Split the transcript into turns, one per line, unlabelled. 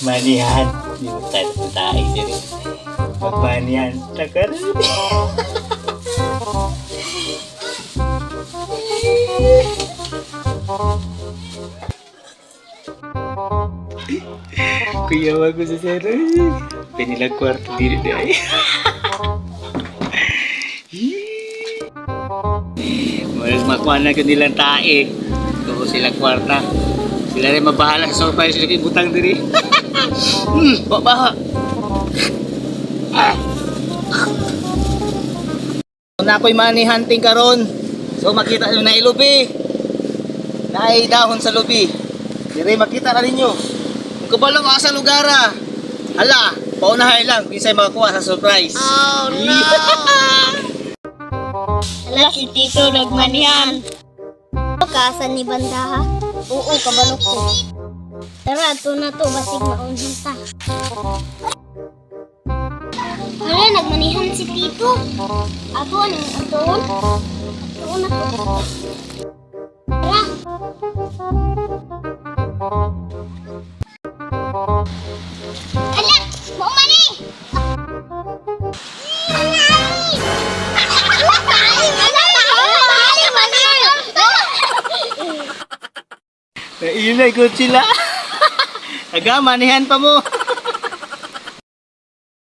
Manihan. Di mo tayo tayo dyan. Magmanihan. Takar. Kuya ako sa sero. Pinilang kwarto dito dahil. Malas makuha na ko nilang tae. Ito sila kwarta. Sila rin mabahala sa surprise sila butang diri. Baha. Na ako'y money hunting karon. So makita nyo na ilubi. Naay dahon sa lubi. Diri makita na ninyo. Kung kabalo ka sa lugar hala, paunahay lang. Bisay makakuha sa surprise.
Oh no! Hala si Tito nagmanihan. Kasan ni Banda ha? Oo, kabalok ko. Tara, ito na to. Basig maunhan ta. Hala, nagmanihan si Tito. Ato, anong aton? Ato na to. Tara. Hala, mau mani!
Nailay ko sila. Aga, manihan pa mo.